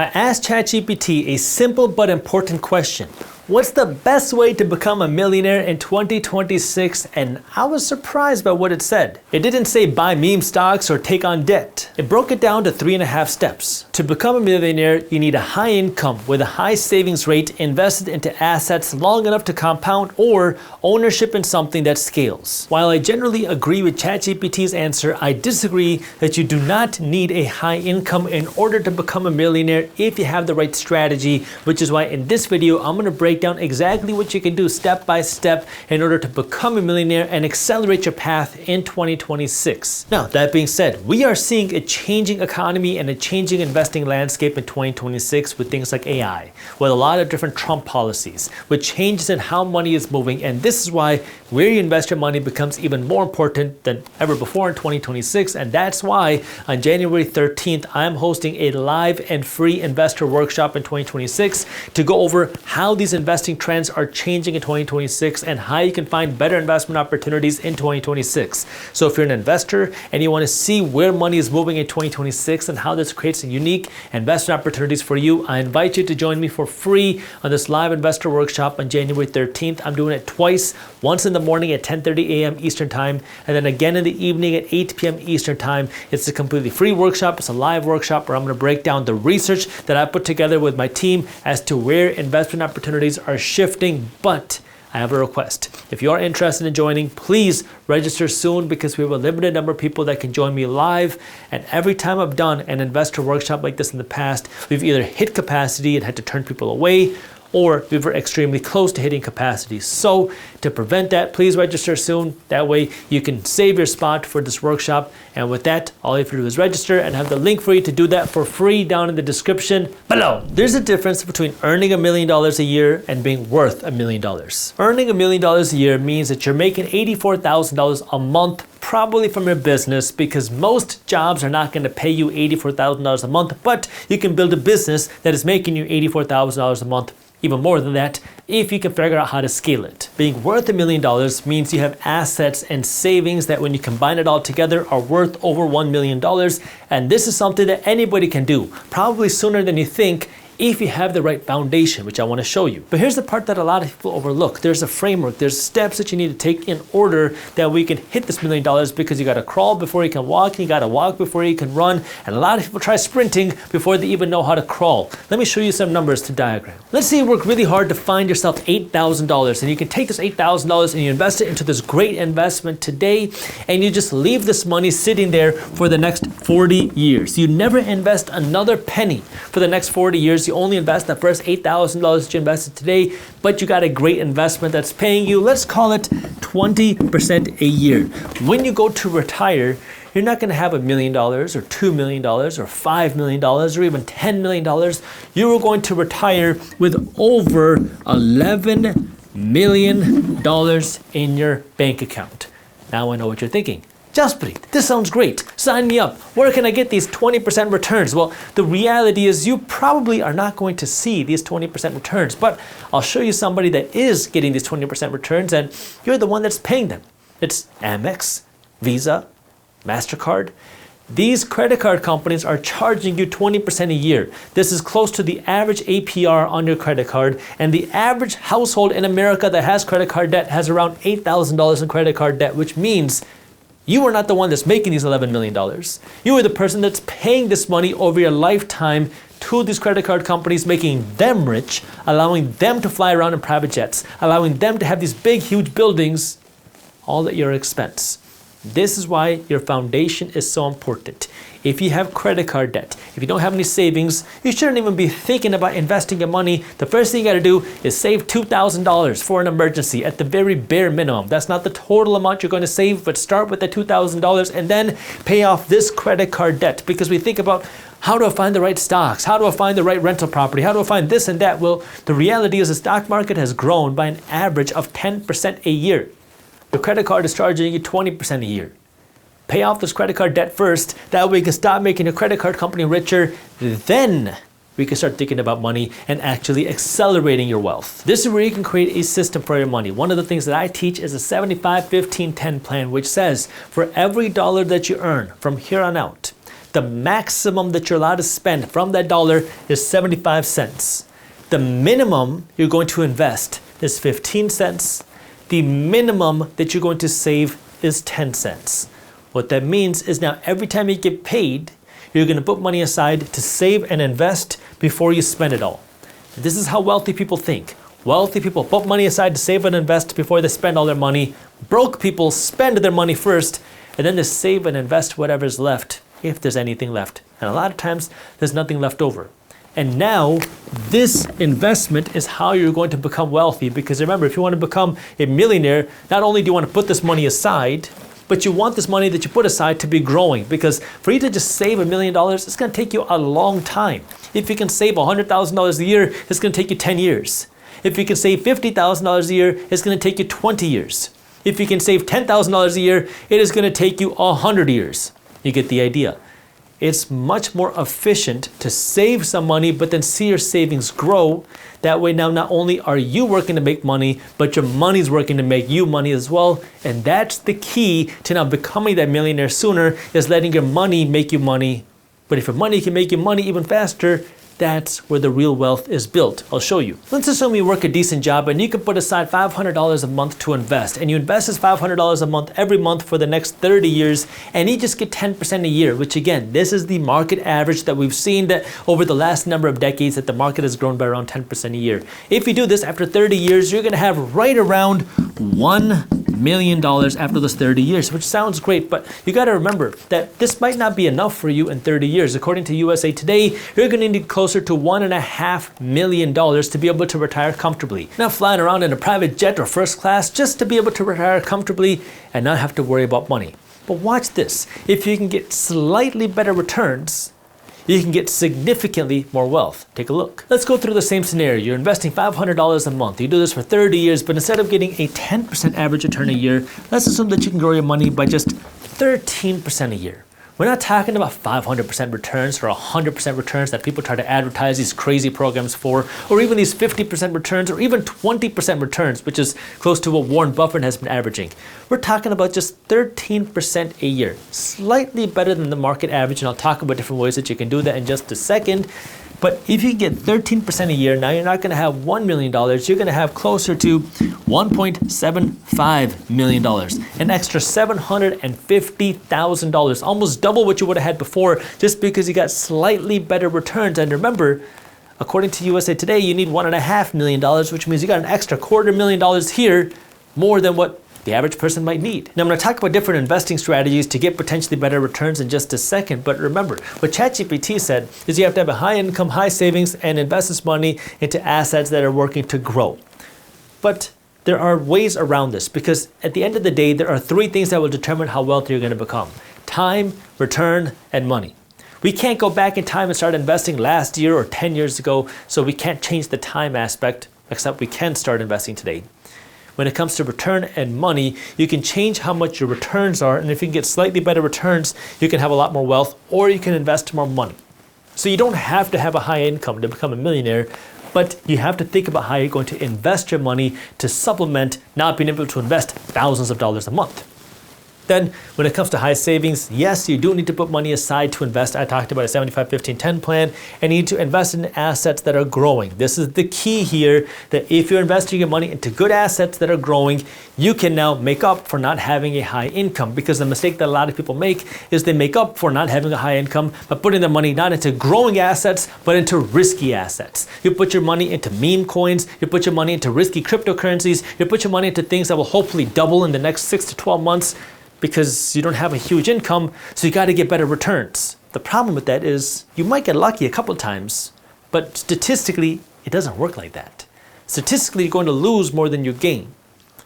I asked ChatGPT a simple but important question. What's the best way to become a millionaire in 2026? And I was surprised by what it said. It didn't say buy meme stocks or take on debt. It broke it down to 3.5 steps. To become a millionaire, you need a high income with a high savings rate invested into assets long enough to compound or ownership in something that scales. While I generally agree with ChatGPT's answer, I disagree that you do not need a high income in order to become a millionaire if you have the right strategy, which is why in this video, I'm going to break down exactly what you can do step by step in order to become a millionaire and accelerate your path in 2026. Now, that being said, we are seeing a changing economy and a changing investing landscape in 2026 with things like AI, with a lot of different Trump policies, with changes in how money is moving, and this is why where you invest your money becomes even more important than ever before in 2026, and that's why on January 13th, I'm hosting a live and free investor workshop in 2026 to go over how these investing trends are changing in 2026 and how you can find better investment opportunities in 2026. So if you're an investor and you want to see where money is moving in 2026 and how this creates unique investment opportunities for you, I invite you to join me for free on this live investor workshop on January 13th. I'm doing it twice, once in the morning at 10:30 a.m. Eastern Time, and then again in the evening at 8 p.m. Eastern Time. It's a completely free workshop. It's a live workshop where I'm going to break down the research that I put together with my team as to where investment opportunities are shifting. But I have a request. If you are interested in joining, please register soon because we have a limited number of people that can join me live. And every time I've done an investor workshop like this in the past, we've either hit capacity and had to turn people away, or we were extremely close to hitting capacity. So to prevent that, please register soon. That way you can save your spot for this workshop. And with that, all you have to do is register and have the link for you to do that for free down in the description below. There's a difference between earning $1 million a year and being worth $1 million. Earning $1 million a year means that you're making $84,000 a month probably from your business, because most jobs are not going to pay you $84,000 a month, but you can build a business that is making you $84,000 a month, even more than that, if you can figure out how to scale it. Being worth $1 million means you have assets and savings that when you combine it all together are worth over $1 million. And this is something that anybody can do, probably sooner than you think, if you have the right foundation, which I want to show you. But here's the part that a lot of people overlook. There's a framework, there's steps that you need to take in order that we can hit this $1 million, because you got to crawl before you can walk, and you got to walk before you can run. And a lot of people try sprinting before they even know how to crawl. Let me show you some numbers to diagram. Let's say you work really hard to find yourself $8,000, and you can take this $8,000 and you invest it into this great investment today, and you just leave this money sitting there for the next 40 years. You never invest another penny for the next 40 years. You only invest the first $8,000 that you invested today, but you got a great investment that's paying you, let's call it 20% a year. When you go to retire, you're not going to have $1 million or $2 million or $5 million or even $10 million. You are going to retire with over $11 million in your bank account. Now I know what you're thinking. Jaspreet, this sounds great. Sign me up. Where can I get these 20% returns? Well, the reality is you probably are not going to see these 20% returns, but I'll show you somebody that is getting these 20% returns, and you're the one that's paying them. It's Amex, Visa, MasterCard. These credit card companies are charging you 20% a year. This is close to the average APR on your credit card, and the average household in America that has credit card debt has around $8,000 in credit card debt, which means you are not the one that's making these $11 million. You are the person that's paying this money over your lifetime to these credit card companies, making them rich, allowing them to fly around in private jets, allowing them to have these big, huge buildings, all at your expense. This is why your foundation is so important. If you have credit card debt, if you don't have any savings, you shouldn't even be thinking about investing your money. The first thing you got to do is save $2,000 for an emergency at the very bare minimum. That's not the total amount you're going to save, but start with the $2,000 and then pay off this credit card debt, because we think about, how do I find the right stocks? How do I find the right rental property? How do I find this and that? Well, the reality is the stock market has grown by an average of 10% a year. Your credit card is charging you 20% a year. Pay off this credit card debt first. That way you can stop making your credit card company richer. Then we can start thinking about money and actually accelerating your wealth. This is where you can create a system for your money. One of the things that I teach is a 75-15-10 plan, which says for every dollar that you earn from here on out, The maximum that you're allowed to spend from that dollar is 75 cents. The minimum you're going to invest is 15 cents. The minimum that you're going to save is 10 cents. What that means is now every time you get paid, you're going to put money aside to save and invest before you spend it all. This is how wealthy people think. Wealthy people put money aside to save and invest before they spend all their money. Broke people spend their money first, and then they save and invest whatever's left, if there's anything left. And a lot of times, there's nothing left over. And now, this investment is how you're going to become wealthy. Because remember, if you want to become a millionaire, not only do you want to put this money aside, but you want this money that you put aside to be growing. Because for you to just save $1 million, it's going to take you a long time. If you can save $100,000 a year, it's going to take you 10 years. If you can save $50,000 a year, it's going to take you 20 years. If you can save $10,000 a year, it is going to take you 100 years. You get the idea. It's much more efficient to save some money, but then see your savings grow. That way now not only are you working to make money, but your money's working to make you money as well. And that's the key to now becoming that millionaire sooner, is letting your money make you money. But if your money can make you money even faster, that's where the real wealth is built. I'll show you. Let's assume you work a decent job and you can put aside $500 a month to invest. And you invest this $500 a month every month for the next 30 years, and you just get 10% a year, which again, this is the market average that we've seen that over the last number of decades that the market has grown by around 10% a year. If you do this after 30 years, you're gonna have right around $1 million after those 30 years, which sounds great, but you got to remember that this might not be enough for you in 30 years. According to USA Today, you're going to need closer to $1.5 million to be able to retire comfortably. Not flying around in a private jet or first class, just to be able to retire comfortably and not have to worry about money. But watch this. If you can get slightly better returns, you can get significantly more wealth. Take a look. Let's go through the same scenario. You're investing $500 a month. You do this for 30 years, but instead of getting a 10% average return a year, let's assume that you can grow your money by just 13% a year. We're not talking about 500% returns or 100% returns that people try to advertise these crazy programs for, or even these 50% returns or even 20% returns, which is close to what Warren Buffett has been averaging. We're talking about just 13% a year, slightly better than the market average, and I'll talk about different ways that you can do that in just a second. But if you get 13% a year, now you're not going to have $1 million, you're going to have closer to $1.75 million, an extra $750,000, almost double what you would have had before, just because you got slightly better returns. And remember, according to USA Today, you need $1.5 million, which means you got an extra $250,000 here, more than what the average person might need. Now I'm going to talk about different investing strategies to get potentially better returns in just a second, but remember, what ChatGPT said is you have to have a high income, high savings, and invest this money into assets that are working to grow. But there are ways around this, because at the end of the day, there are three things that will determine how wealthy you're going to become: time, return, and money. We can't go back in time and start investing last year or 10 years ago, so we can't change the time aspect, except we can start investing today. When it comes to return and money, you can change how much your returns are, and if you can get slightly better returns, you can have a lot more wealth, or you can invest more money. So you don't have to have a high income to become a millionaire, but you have to think about how you're going to invest your money to supplement not being able to invest thousands of dollars a month. Then, when it comes to high savings, yes, you do need to put money aside to invest. I talked about a 75-15-10 plan, and you need to invest in assets that are growing. This is the key here, that if you're investing your money into good assets that are growing, you can now make up for not having a high income, because the mistake that a lot of people make is they make up for not having a high income by putting their money not into growing assets, but into risky assets. You put your money into meme coins, you put your money into risky cryptocurrencies, you put your money into things that will hopefully double in the next 6 to 12 months, because you don't have a huge income, so you got to get better returns. The problem with that is you might get lucky a couple times, but statistically, it doesn't work like that. Statistically, you're going to lose more than you gain.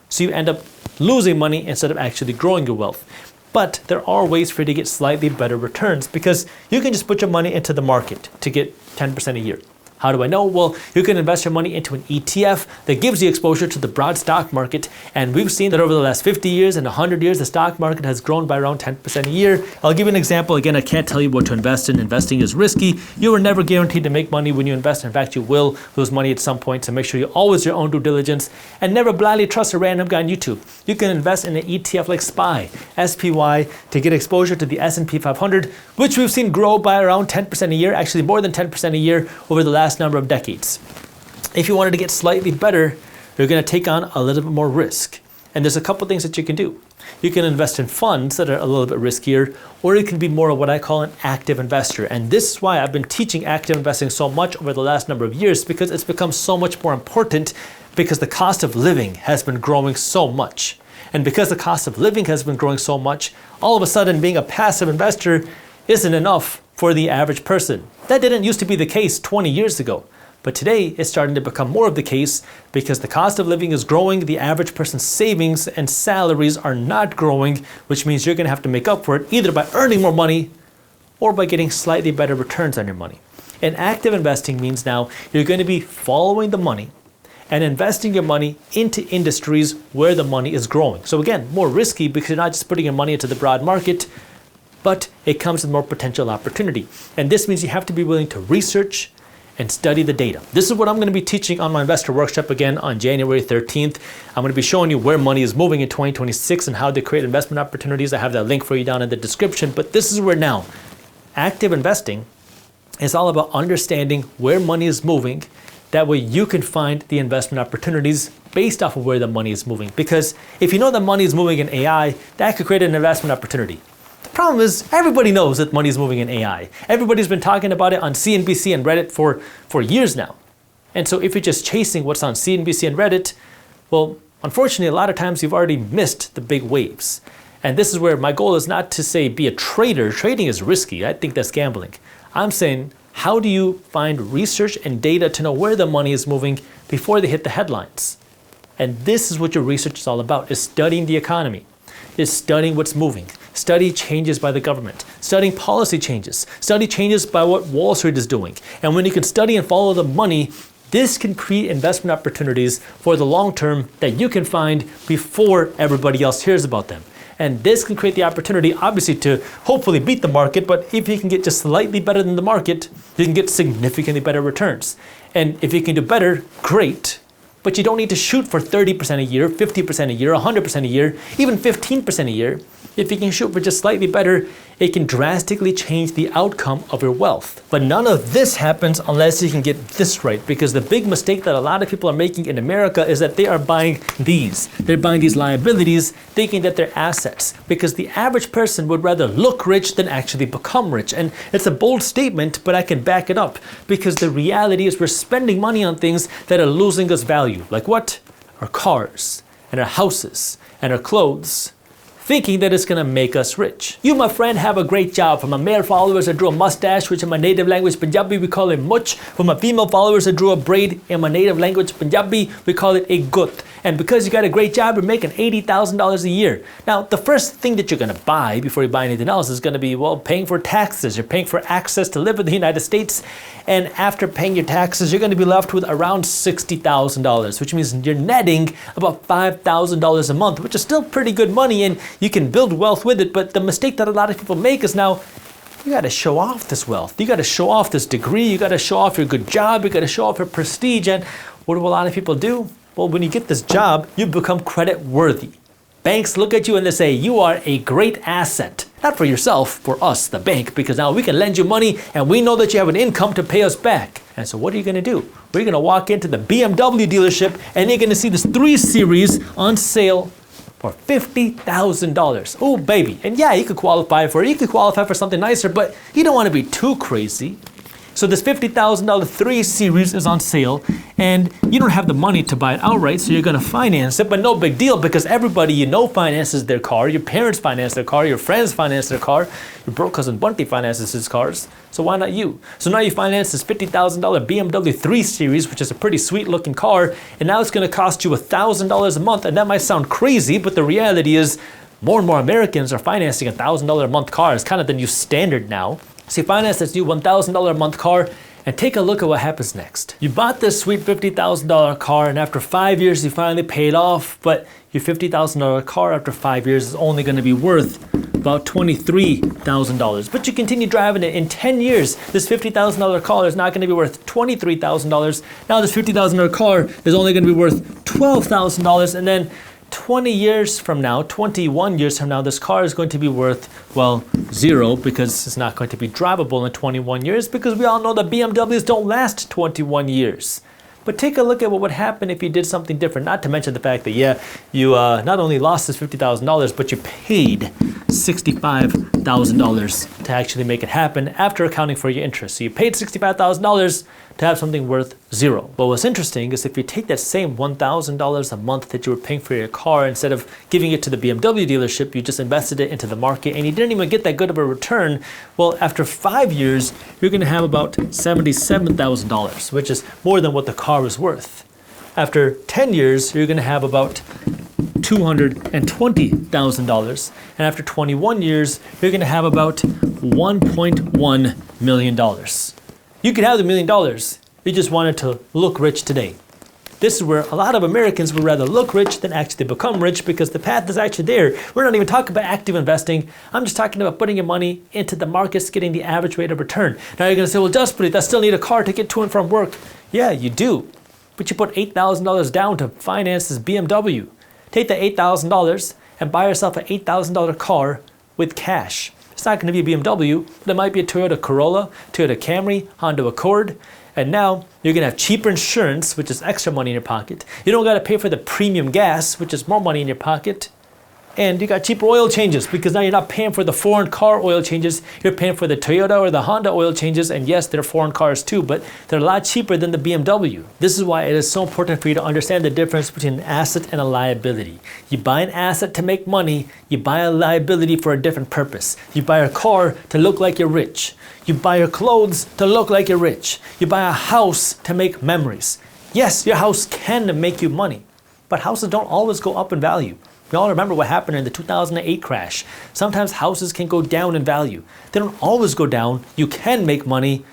So you end up losing money instead of actually growing your wealth. But there are ways for you to get slightly better returns, because you can just put your money into the market to get 10% a year. How do I know? Well, you can invest your money into an ETF that gives you exposure to the broad stock market. And we've seen that over the last 50 years and 100 years, the stock market has grown by around 10% a year. I'll give you an example. Again, I can't tell you what to invest in. Investing is risky. You are never guaranteed to make money when you invest. In fact, you will lose money at some point. So make sure you always do your own due diligence and never blindly trust a random guy on YouTube. You can invest in an ETF like SPY, to get exposure to the S&P 500, which we've seen grow by around 10% a year, actually more than 10% a year over the last number of decades. If you wanted to get slightly better, you're going to take on a little bit more risk. And there's a couple things that you can do. You can invest in funds that are a little bit riskier, or you can be more of what I call an active investor. And this is why I've been teaching active investing so much over the last number of years, because it's become so much more important because the cost of living has been growing so much. And because the cost of living has been growing so much, all of a sudden being a passive investor isn't enough for the average person. That didn't used to be the case 20 years ago. But today it's starting to become more of the case because the cost of living is growing, the average person's savings and salaries are not growing, which means you're going to have to make up for it either by earning more money or by getting slightly better returns on your money. And active investing means now you're going to be following the money and investing your money into industries where the money is growing. So again, more risky because you're not just putting your money into the broad market, but it comes with more potential opportunity. And this means you have to be willing to research and study the data. This is what I'm going to be teaching on my investor workshop again on January 13th. I'm going to be showing you where money is moving in 2026 and how to create investment opportunities. I have that link for you down in the description. But this is where now active investing is all about understanding where money is moving. That way you can find the investment opportunities based off of where the money is moving. Because if you know that money is moving in AI, that could create an investment opportunity. The problem is everybody knows that money is moving in AI. Everybody's been talking about it on CNBC and Reddit for years now. And so if you're just chasing what's on CNBC and Reddit, well, unfortunately, a lot of times you've already missed the big waves. And this is where my goal is not to say be a trader. Trading is risky. I think that's gambling. I'm saying, how do you find research and data to know where the money is moving before they hit the headlines? And this is what your research is all about, is studying the economy, is studying what's moving. Study changes by the government, studying policy changes, study changes by what Wall Street is doing. And when you can study and follow the money, this can create investment opportunities for the long term that you can find before everybody else hears about them. And this can create the opportunity, obviously, to hopefully beat the market. But if you can get just slightly better than the market, you can get significantly better returns. And if you can do better, great. But you don't need to shoot for 30% a year, 50% a year, 100% a year, even 15% a year. If you can shoot for just slightly better, it can drastically change the outcome of your wealth. But none of this happens unless you can get this right, because the big mistake that a lot of people are making in America is that they are buying these. They're buying these liabilities thinking that they're assets, because the average person would rather look rich than actually become rich. And it's a bold statement, but I can back it up, because the reality is we're spending money on things that are losing us value. Like what? Our cars and our houses and our clothes, thinking that it's going to make us rich. You, my friend, have a great job. For my male followers, I drew a mustache, which in my native language Punjabi we call it much. For my female followers, I drew a braid. In my native language Punjabi, we call it a gut. And because you got a great job, you're making $80,000 a year. Now, the first thing that you're going to buy before you buy anything else is going to be, well, paying for taxes. You're paying for access to live in the United States. And after paying your taxes, you're going to be left with around $60,000, which means you're netting about $5,000 a month, which is still pretty good money, and you can build wealth with it. But the mistake that a lot of people make is now, you got to show off this wealth. You got to show off this degree. You got to show off your good job. You got to show off your prestige. And what do a lot of people do? Well, when you get this job, you become credit worthy. Banks look at you and they say, you are a great asset. Not for yourself, for us, the bank, because now we can lend you money and we know that you have an income to pay us back. And so what are you going to do? We're going to walk into the BMW dealership and you're going to see this 3 Series on sale for $50,000. Oh, baby. And yeah, you could qualify for it. You could qualify for something nicer, but you don't want to be too crazy. So this $50,000 3 Series is on sale, and you don't have the money to buy it outright, so you're going to finance it, but no big deal, because everybody you know finances their car. Your parents finance their car. Your friends finance their car. Your broke cousin Bunty finances his cars. So why not you? So now you finance this $50,000 BMW 3 Series, which is a pretty sweet looking car, and now it's going to cost you $1,000 a month, and that might sound crazy, but the reality is more and more Americans are financing $1,000 a month car. It's kind of the new standard now. So you finance this new $1,000 a month car, And take a look at what happens next. You bought this sweet $50,000 car, and after 5 years you finally paid off, but your $50,000 car after 5 years is only going to be worth about $23,000. But you continue driving it. In 10 years, this $50,000 car is not going to be worth $23,000. Now this $50,000 car is only going to be worth $12,000, and then 20 years from now, 21 years from now, this car is going to be worth, well, zero, because it's not going to be drivable in 21 years, because we all know that BMWs don't last 21 years. But take a look at what would happen if you did something different, not to mention the fact that, yeah, you not only lost this $50,000, but you paid $65,000 to actually make it happen after accounting for your interest. So you paid $65,000 to have something worth zero. But what's interesting is if you take that same $1,000 a month that you were paying for your car, instead of giving it to the BMW dealership, you just invested it into the market and you didn't even get that good of a return. Well, after 5 years, you're going to have about $77,000, which is more than what the car was worth. After 10 years, you're going to have about $220,000. And after 21 years, you're going to have about $1.1 million. You could have the $1 million. You just wanted to look rich today. This is where a lot of Americans would rather look rich than actually become rich, because the path is actually there. We're not even talking about active investing. I'm just talking about putting your money into the markets, getting the average rate of return. Now you're going to say, well, Jaspreet, I still need a car to get to and from work. Yeah, you do. But you put $8,000 down to finance this BMW. Take that $8,000 and buy yourself an $8,000 car with cash. It's not going to be a BMW, but it might be a Toyota Corolla, Toyota Camry, Honda Accord. And now you're going to have cheaper insurance, which is extra money in your pocket. You don't got to pay for the premium gas, which is more money in your pocket. And you got cheaper oil changes, because now you're not paying for the foreign car oil changes. You're paying for the Toyota or the Honda oil changes. And yes, they're foreign cars too, but they're a lot cheaper than the BMW. This is why it is so important for you to understand the difference between an asset and a liability. You buy an asset to make money. You buy a liability for a different purpose. You buy a car to look like you're rich. You buy your clothes to look like you're rich. You buy a house to make memories. Yes, your house can make you money, but houses don't always go up in value. We all remember what happened in the 2008 crash. Sometimes houses can go down in value. They don't always go down. You can make money,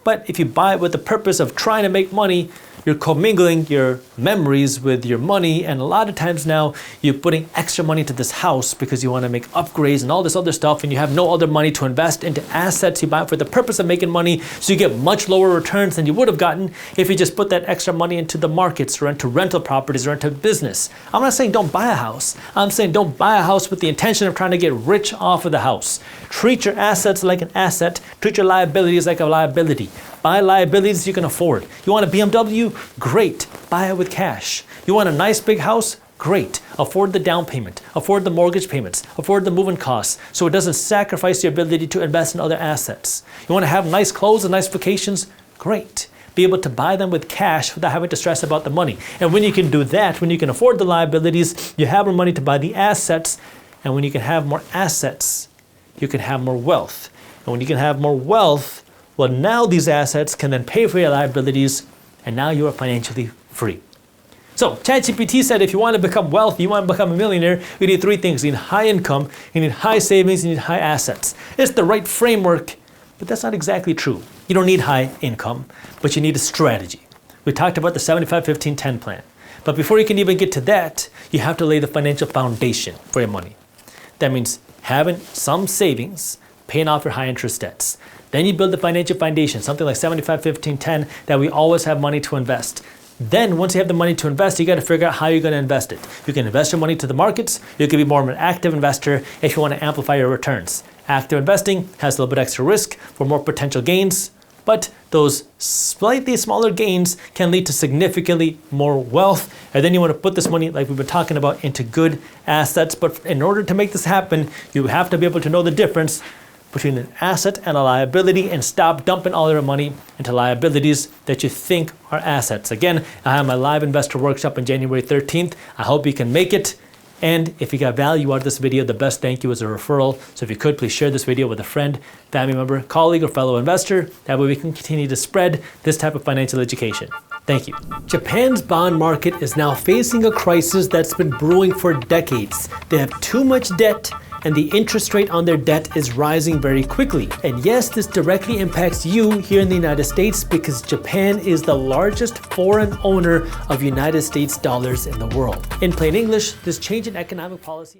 but if you buy it with the purpose of trying to make money, you're commingling your memories with your money, and a lot of times now you're putting extra money to this house because you want to make upgrades and all this other stuff, and you have no other money to invest into assets you buy for the purpose of making money, so you get much lower returns than you would have gotten if you just put that extra money into the markets or into rental properties or into business. I'm not saying don't buy a house. I'm saying don't buy a house with the intention of trying to get rich off of the house. Treat your assets like an asset. Treat your liabilities like a liability. Buy liabilities you can afford. You want a BMW? Great. Buy it with cash. You want a nice big house? Great. Afford the down payment. Afford the mortgage payments. Afford the moving costs, so it doesn't sacrifice your ability to invest in other assets. You want to have nice clothes and nice vacations? Great. Be able to buy them with cash without having to stress about the money. And when you can do that, when you can afford the liabilities, you have more money to buy the assets. And when you can have more assets, you can have more wealth. And when you can have more wealth, well, now these assets can then pay for your liabilities, and now you are financially free. So ChatGPT said if you want to become wealthy, you want to become a millionaire, you need three things. You need high income, you need high savings, you need high assets. It's the right framework, but that's not exactly true. You don't need high income, but you need a strategy. We talked about the 75-15-10 plan. But before you can even get to that, you have to lay the financial foundation for your money. That means having some savings, paying off your high interest debts. Then you build the financial foundation, something like 75-15-10, that we always have money to invest. Then once you have the money to invest, you got to figure out how you're going to invest it. You can invest your money to the markets. You can be more of an active investor if you want to amplify your returns. Active investing has a little bit extra risk for more potential gains, but those slightly smaller gains can lead to significantly more wealth. And then you want to put this money, like we've been talking about, into good assets. But in order to make this happen, you have to be able to know the difference between an asset and a liability, and stop dumping all your money into liabilities that you think are assets. Again, I have my live investor workshop on January 13th. I hope you can make it. And if you got value out of this video, the best thank you is a referral. So if you could, please share this video with a friend, family member, colleague, or fellow investor. That way we can continue to spread this type of financial education. Thank you. Japan's bond market is now facing a crisis that's been brewing for decades. They have too much debt, and the interest rate on their debt is rising very quickly. And yes, this directly impacts you here in the United States because Japan is the largest foreign owner of United States dollars in the world. In plain English, this change in economic policy